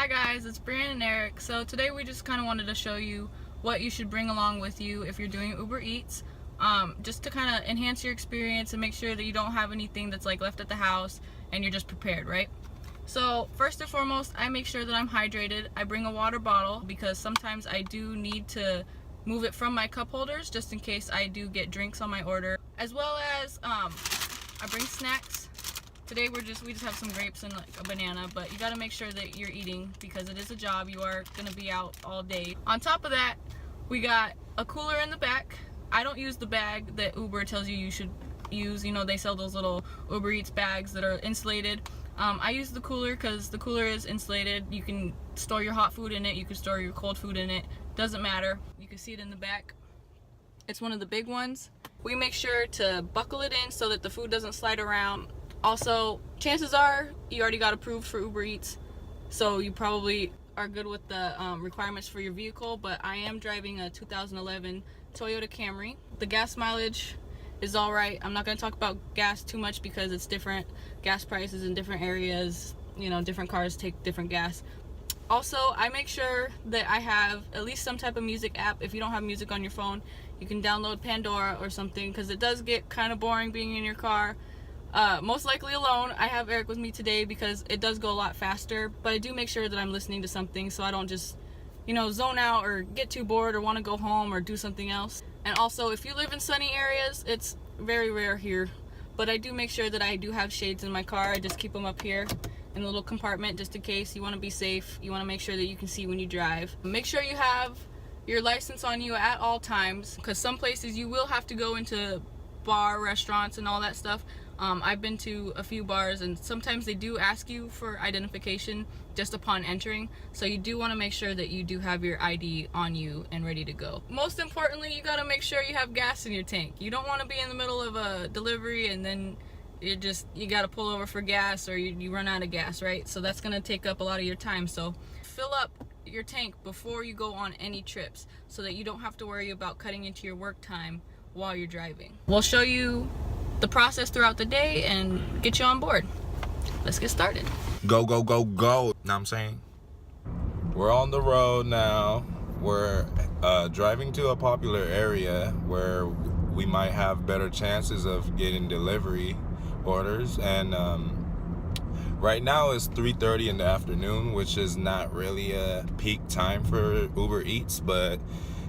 Hi guys, it's Brian and Eric. So today we just kind of wanted to show you what you should bring along with you if you're doing UberEATS, just to kind of enhance your experience and make sure that you don't have anything that's like left at the house and you're just prepared, right? So first and foremost, I make sure that I'm hydrated. I bring a water bottle because sometimes I do need to move it from my cup holders just in case I do get drinks on my order, as well as I bring snacks. Today we just have some grapes and like a banana, but you got to make sure that you're eating because it is a job. You are going to be out all day. On top of that, we got a cooler in the back. I don't use the bag that Uber tells you should use. You know, they sell those little UberEATS bags that are insulated. I use the cooler because the cooler is insulated. You can store your hot food in it. You can store your cold food in it. Doesn't matter. You can see it in the back. It's one of the big ones. We make sure to buckle it in so that the food doesn't slide around. Also, chances are you already got approved for UberEATS, so you probably are good with the requirements for your vehicle, but I am driving a 2011 Toyota Camry. The gas mileage is all right. I'm not going to talk about gas too much because it's different gas prices in different areas. You know, different cars take different gas. Also, I make sure that I have at least some type of music app. If you don't have music on your phone, you can download Pandora or something because it does get kind of boring being in your car. Most likely alone. I have Eric with me today because it does go a lot faster, but I do make sure that I'm listening to something so I don't just, you know, zone out or get too bored or want to go home or do something else. And also, if you live in sunny areas, it's very rare here, but I do make sure that I do have shades in my car. I just keep them up here in a little compartment just in case. You want to be safe. You want to make sure that you can see when you drive. Make sure you have your license on you at all times because some places you will have to go into bar, restaurants, and all that stuff. I've been to a few bars and sometimes they do ask you for identification just upon entering, so you do want to make sure that you do have your ID on you and ready to go. Most importantly, you got to make sure you have gas in your tank. You don't want to be in the middle of a delivery and then you got to pull over for gas or you run out of gas, right? So that's going to take up a lot of your time. So fill up your tank before you go on any trips so that you don't have to worry about cutting into your work time while you're driving. We'll show you the process throughout the day and get you on board. Let's get started. Go, go, go, go. Know what I'm saying? We're on the road now. We're driving to a popular area where we might have better chances of getting delivery orders. And right now it's 3:30 in the afternoon, which is not really a peak time for UberEATS, but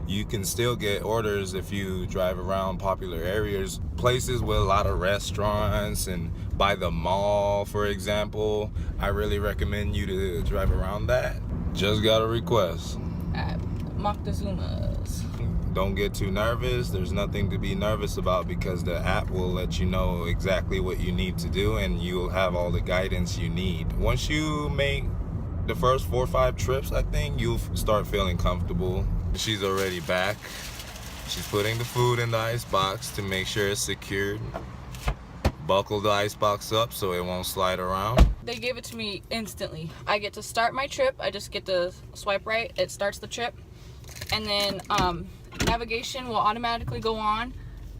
you can still get orders if you drive around popular areas, places with a lot of restaurants, and by the mall, for example. I really recommend you to drive around that. Just got a request. At Moctezuma's. Don't get too nervous. There's nothing to be nervous about because the app will let you know exactly what you need to do and you'll have all the guidance you need. Once you make the first 4 or 5 trips, I think you'll start feeling comfortable. She's already back. She's putting the food in the ice box to make sure it's secured. Buckle the ice box up so it won't slide around. They gave it to me instantly. I get to start my trip. I just get to swipe right. It starts the trip. And then navigation will automatically go on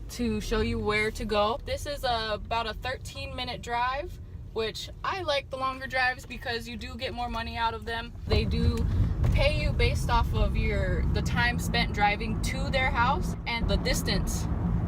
to show you where to go. This is about a 13-minute drive, which I like the longer drives because you do get more money out of them. They do pay you based off of the time spent driving to their house and the distance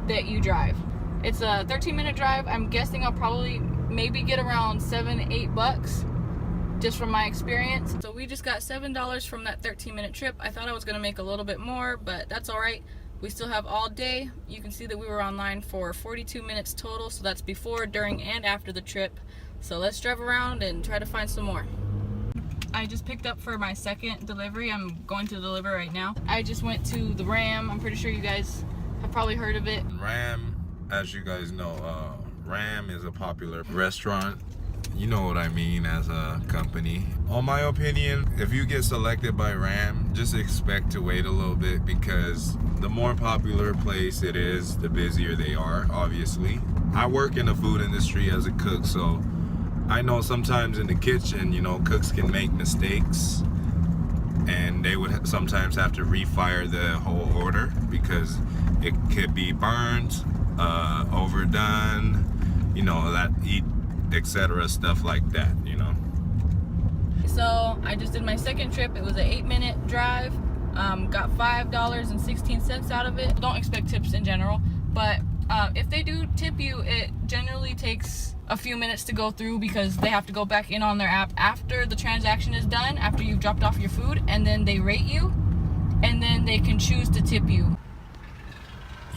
that you drive. It's a 13-minute drive. I'm guessing I'll probably maybe get around $7-8 just from my experience. So we just got $7 from that 13-minute trip. I thought I was gonna make a little bit more, but that's all right. We still have all day. You can see that we were online for 42 minutes total, so that's before, during, and after the trip. So let's drive around and try to find some more. I just picked up for my second delivery. I'm going to deliver right now. I just went to the Ram. I'm pretty sure you guys have probably heard of it. Ram, as you guys know, Ram is a popular restaurant. You know what I mean as a company. On my opinion, if you get selected by Ram, just expect to wait a little bit because the more popular place it is, the busier they are, obviously. I work in the food industry as a cook, so I know sometimes in the kitchen, you know, cooks can make mistakes and they would sometimes have to refire the whole order because it could be burnt, overdone, you know, etc., stuff like that, you know. So now. I just did my second trip. It was an 8-minute drive. Got $5.16 out of it. Don't expect tips in general, but if they do tip you, it generally takes a few minutes to go through because they have to go back in on their app after the transaction is done, after you've dropped off your food, and then they rate you, and then they can choose to tip you.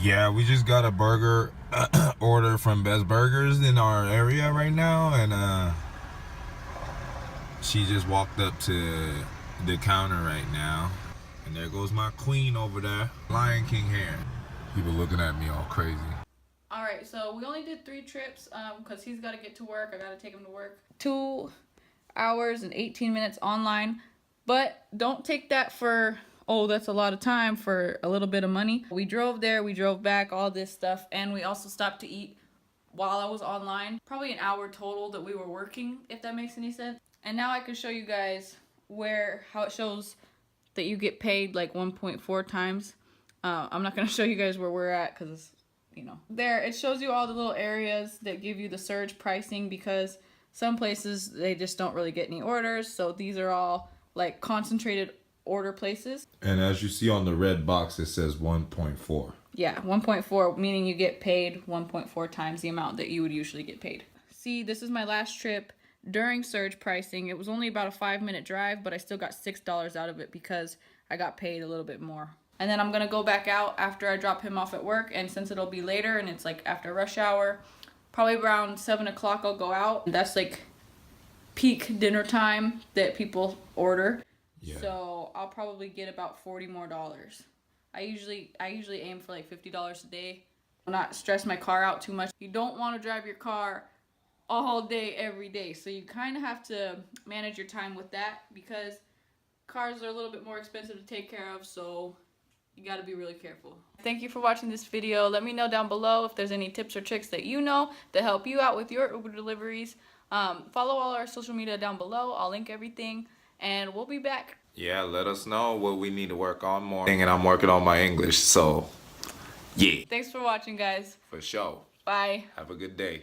Yeah, we just got a burger order from Best Burgers in our area right now, and she just walked up to the counter right now. And there goes my queen over there. Lion King hair. People looking at me all crazy. Alright, so we only did 3 trips because he's got to get to work. I got to take him to work. 2 hours and 18 minutes online. But don't take that for, oh, that's a lot of time for a little bit of money. We drove there, we drove back, all this stuff. And we also stopped to eat while I was online. Probably an hour total that we were working, if that makes any sense. And now I can show you guys how it shows that you get paid like 1.4 times. I'm not going to show you guys where we're at because, you know. There, it shows you all the little areas that give you the surge pricing because some places, they just don't really get any orders. So these are all like concentrated order places. And as you see on the red box, it says 1.4. Yeah, 1.4, meaning you get paid 1.4 times the amount that you would usually get paid. See, this is my last trip during surge pricing. It was only about a 5-minute drive, but I still got $6 out of it because I got paid a little bit more. And then I'm gonna go back out after I drop him off at work, and since it'll be later and it's like after rush hour, probably around 7 o'clock I'll go out. That's like peak dinner time that people order. Yeah. So I'll probably get about $40 more. I usually aim for like $50 a day. I'll not stress my car out too much. You don't want to drive your car all day, every day. So you kind of have to manage your time with that because cars are a little bit more expensive to take care of. So you got to be really careful. Thank you for watching this video. Let me know down below if there's any tips or tricks that you know that help you out with your Uber deliveries. Follow all our social media down below. I'll link everything and we'll be back. Yeah, let us know what we need to work on more. And I'm working on my English, so yeah. Thanks for watching, guys. For sure. Bye. Have a good day.